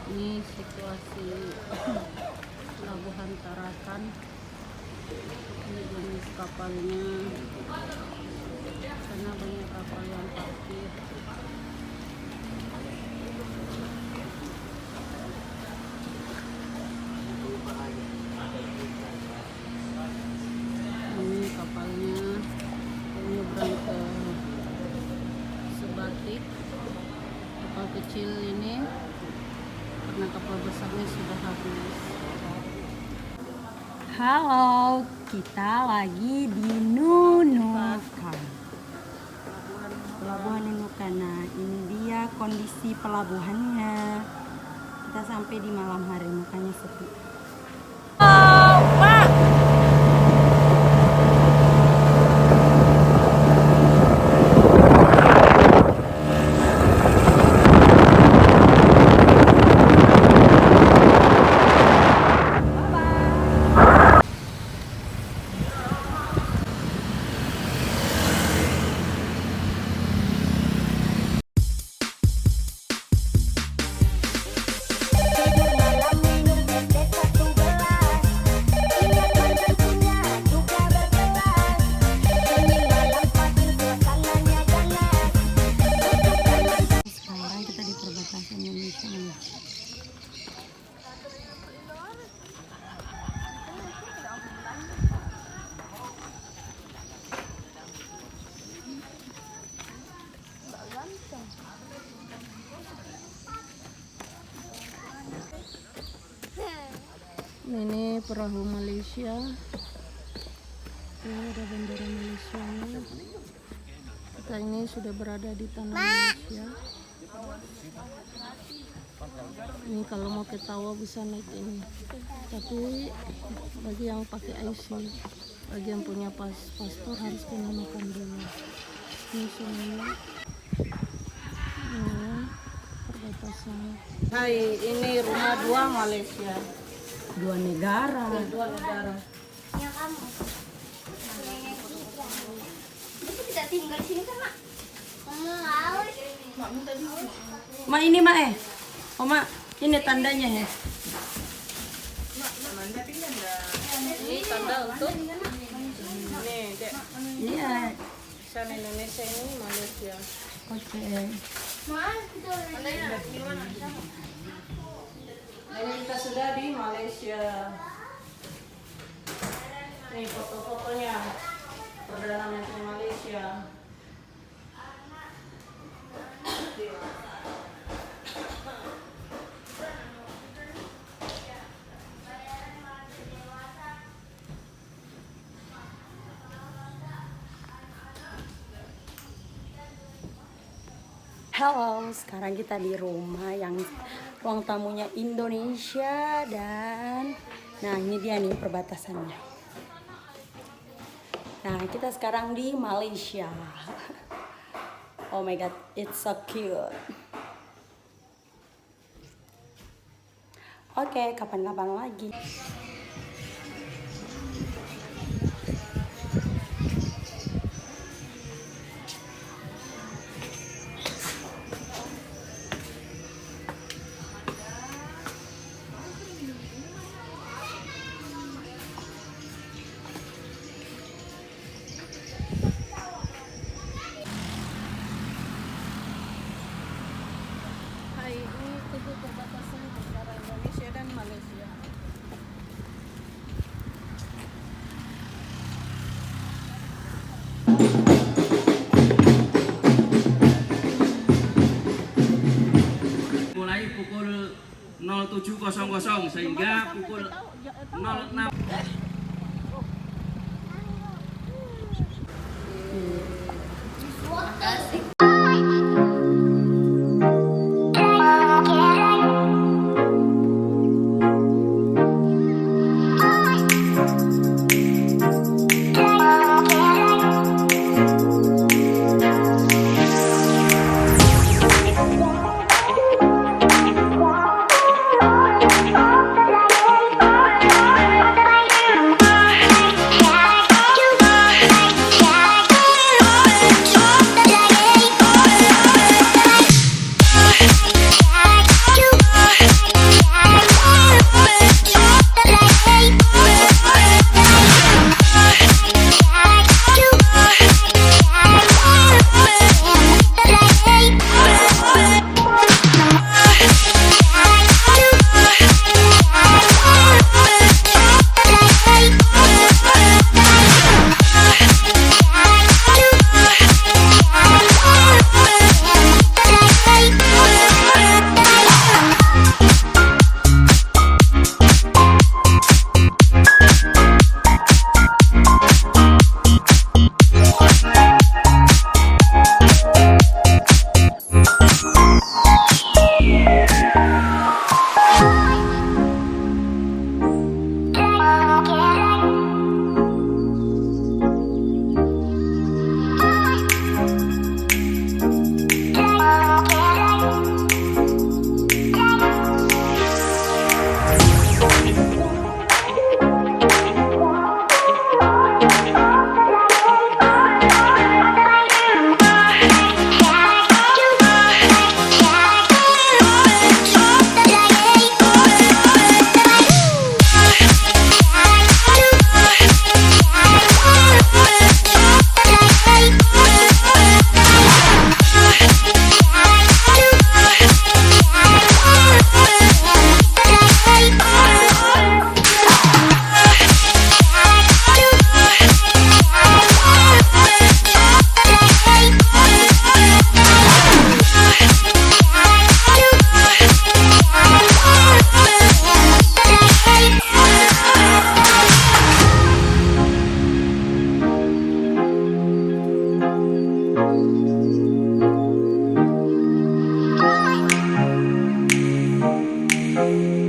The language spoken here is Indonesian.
Ini situasi Pelabuhan Tarakan. Ini jenis kapalnya, karena banyak kapal yang parkir. Ini kapalnya menyeberang ke Sebatik. Kapal kecil ini karena kapal besarnya sudah habis. Halo, kita lagi di Nunukan, Pelabuhan Nunukan. Nah, ini dia kondisi pelabuhannya. Kita sampai di malam hari, makanya sepi. Oh, Pak. Ini perahu Malaysia. Ini ada bendera Malaysia. Kita ini sudah berada di tanah Malaysia. Ini kalau mau ke Tawa bisa naik ini. Tapi bagi yang pakai IC, bagi yang punya paspor harus menunjukkan dulu. Ini semuanya. Ini perbatasan. Hai, ini rumah dua Malaysia. Dua negara. Dua negara. Ya kamu. Itu tidak tinggal di sini kan, Mak? Kamu haus. Ma ini Ma Oh Ma, ini tandanya ya. Ini tanda untuk ini Dek. Iya. Sana Indonesia, ini Malaysia. Oke. Mas, itu Ini kita sudah di Malaysia. Nih foto-fotonya Perdana Menteri Malaysia. Halo, sekarang kita di rumah yang ruang tamunya Indonesia dan nah ini dia nih perbatasannya. Nah, kita sekarang di Malaysia. Oh my god, it's so cute. Oke, kapan-kapan lagi. Hai, ini tubuh perbatasan antara Indonesia dan Malaysia. Mulai pukul 07.00 sehingga pukul 06. kasih.